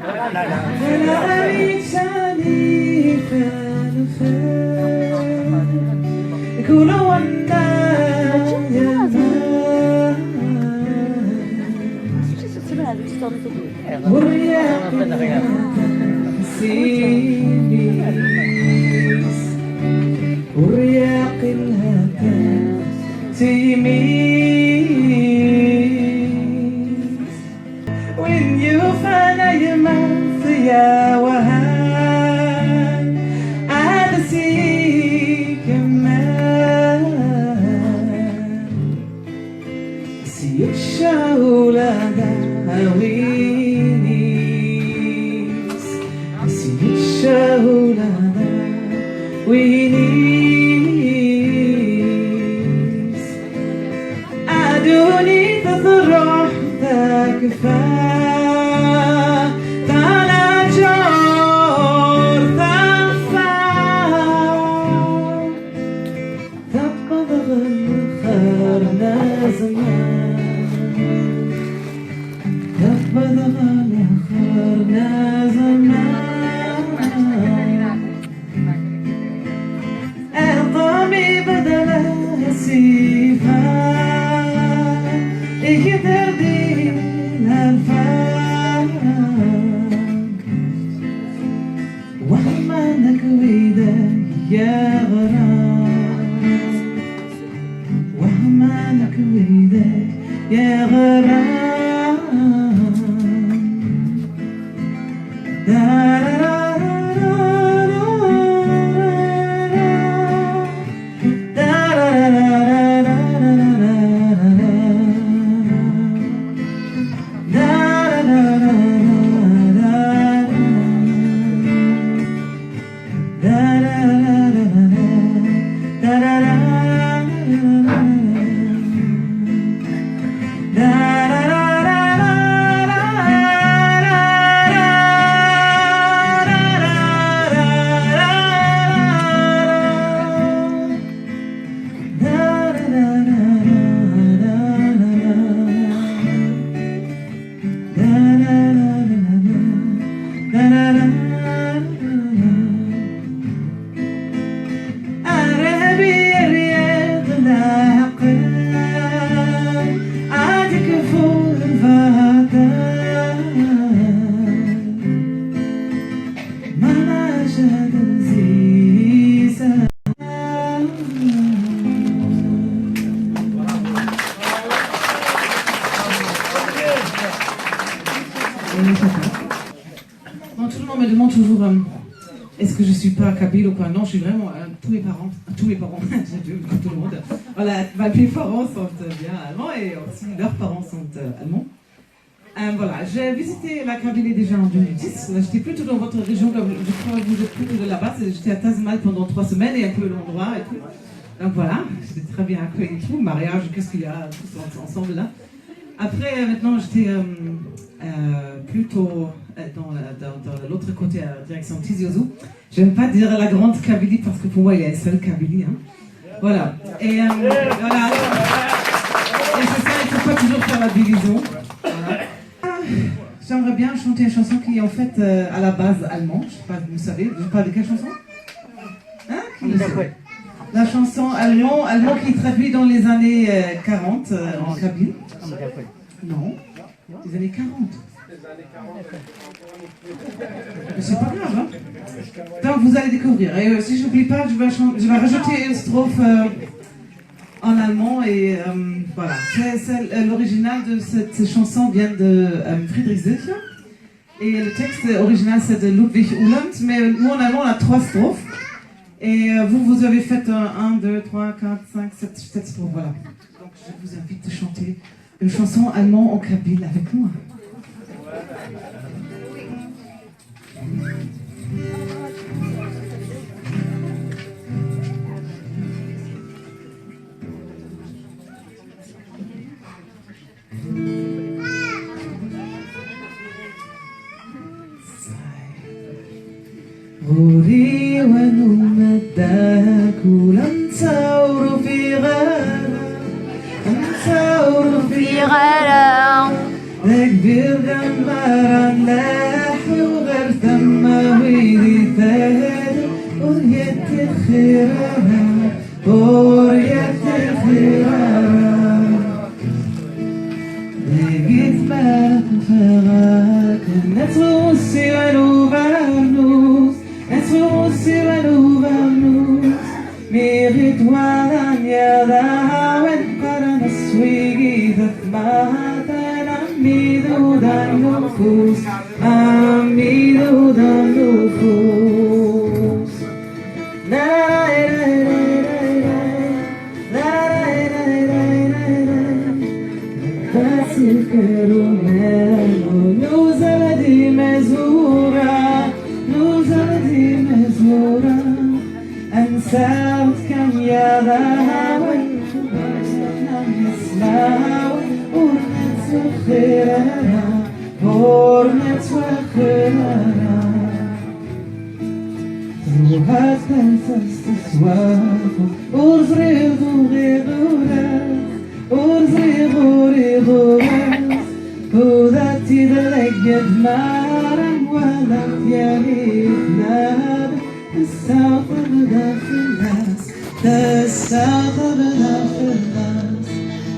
أنا عيشاني فان كل ونا يا ورياقي سيميس ورياقي الهكا سيميس when you find your mouth يا وهان أنا سيك كمان سيك شاولا هاوينيس سيك شاولا وينيس أدوني تضرح ذاك فانا جور ثفا تبضغ الخرنا زمان تبضغ الخرنا زمان أعطامي بدل سيفا يقدر دين الفان وحمانك ويدا يا غرام وحمانك ويدا يا غرام Bon, tout le monde me demande toujours est-ce que je suis pas kabyle ou quoi. Non, je suis vraiment tous mes parents, tout le monde. Voilà, mes parents sont bien allemands et aussi leurs parents sont allemands. Voilà, j'ai visité la Kabylie déjà en 2010. J'étais plutôt dans votre région, comme je crois que vous êtes plutôt de là-bas. J'étais à Tazmal pendant 3 semaines et un peu l'endroit et tout. Donc voilà, j'étais très bien accueillie et tout. Mariage, qu'est-ce qu'il y a tous ensemble là. Après, maintenant, j'étais plutôt dans l'autre côté, à la direction Tizi Ouzou. J'aime pas dire la grande Kabylie parce que pour moi, il y a une seule Kabylie. Hein. Voilà. Et voilà. Et c'est ça, il ne faut pas toujours faire la division. Voilà. J'aimerais bien chanter une chanson qui est en fait à la base allemande. Je sais pas, vous savez, je parle de quelle chanson? Hein? Qui le sait? La chanson allemand qui traduit dans les années 40 en kabyle. Non, les années 40. Mais c'est pas grave, hein. Donc vous allez découvrir. Et si je n'oublie pas, je vais rajouter une strophe en allemand. Et voilà. L'original de cette chanson vient de Friedrich Silcher. Et le texte original c'est de Ludwig Uhland. Mais nous en allemand on a 3 strophes. Et vous avez fait 1, 2, 3, 4, 5, 7 strophes. Voilà. Donc je vous invite à chanter une chanson allemande en kabyle avec moi. غوري ونمدك ولن ثور في غلا ثور في غلا نكبر جمرا نحو ثم ويديتها وريت خيرها وريت خيرها لقيت بالك فراك نتوسي ونوبانوس نتوسي ونوبانوس ميغيت وان يدها وانقرن السويقي ثماتن أميدو دا النفوس أميدو دا النفوس nous a dit mesura أنسات كم يدها وإنهم يسمعوا ورنت وخيرها ورنت وخيرها روحات تستسواف ورزريغ ورزريغ وذاتي دلقت مارا ولت يليتنا الساق بدا في الناس الساق بدا في الناس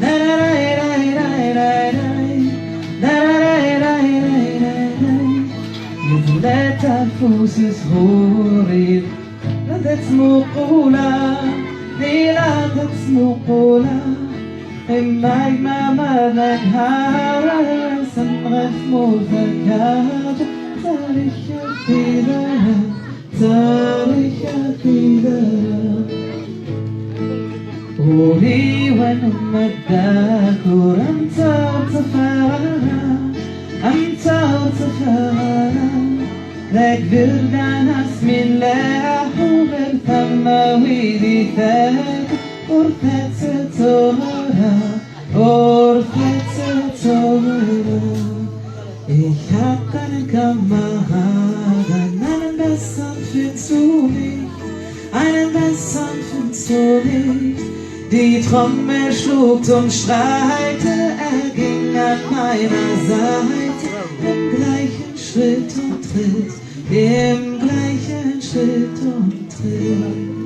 لا لا لا لا لا لا لا لا تنفس صغوري لا تسمقولا لا تسمقولا إما مالك هارا سمغف موثكاج تاريخ فيها تاريخ فيها قولي ونم الذاكر أنت ارتفاعنا أنت ارتفاعنا ذاك بردان اسم الله وبالثم ويدي ثاك ورثت ستورها ورثت ستورها Ich hab keine Kamera, einen besseren findest du nicht, einen besseren findest du nicht. Die Trommel schlug und schreite, ging an meiner Seite, im gleichen Schritt und Tritt, im gleichen Schritt und Tritt.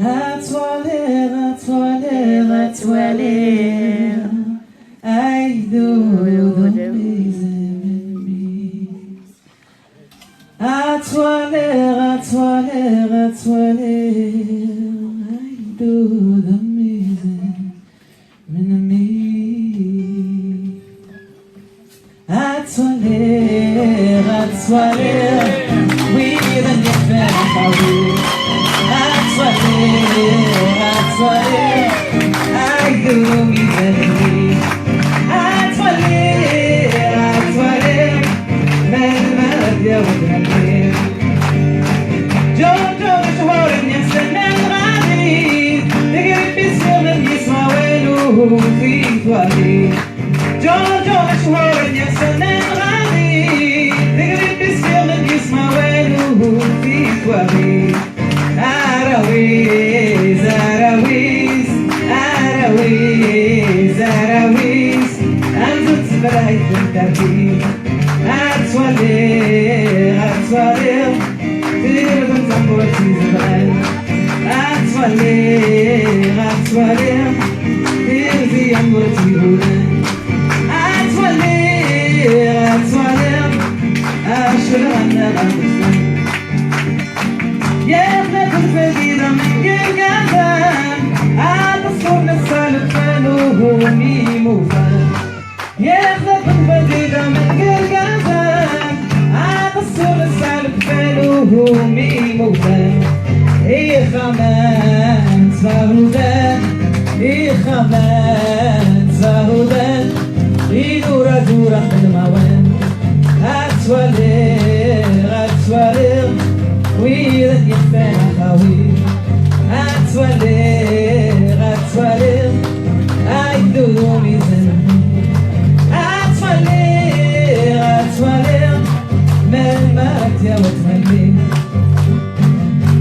À toi l'air, aïe de mes ennemis. À toi l'air, à toi l'air, à toi l'air, aïe de mes ennemis. À toi l'air, oui, de n'y faire pas oui. À toi l'air, aïe de mes ennemis. À toi l'air, même à Dieu d'aller. Giorgio Meshwar Nyasanen Rani, Negripisir Nismawelu Fitwali. Giorgio Meshwar Nyasanen Rani, Negripisir Nismawelu Fitwali. Arawiz, Arawiz, Arawiz, Arawiz, Anzut Zbrait Tarbi. Atwaler, Atwaler, Tirudun Tamboti Zbrait. Atwaler, Atwaler, Tirzi Amboti Hudan. Atwaler, Atwaler, Ashran Al-Amstan. يغلب الفقير من جرجان عالصور نسالك فانوه ميموفان يغلب الفقير من جرجان عالصور نسالك فانوه ميموفان إيه خمان زهودان إيه خمان زهودان إيه دورة دورة في الموان أتولير أتولير ويدك يفانا خاوي أتولير أيدو ميزاني أتولير من مرت يا وطن عتولي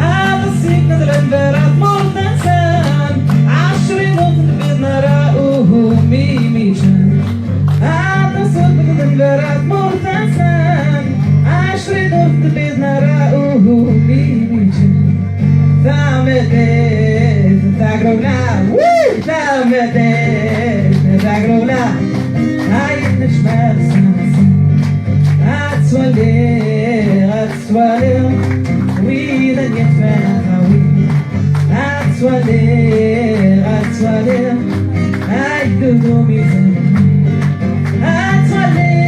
أبصيك نزلن برات مرتسان عشري نوفن بيدنا رأوه ميميشان أبصيك نزلن برات مرتسان عشري نوفن بيدنا رأوه ميميشان ثامتين تاقرونا ثامتين تاقرونا هاي نشمال سنسن عتولي وإذا يدفع خوي عتولي هاي قدومي عتولي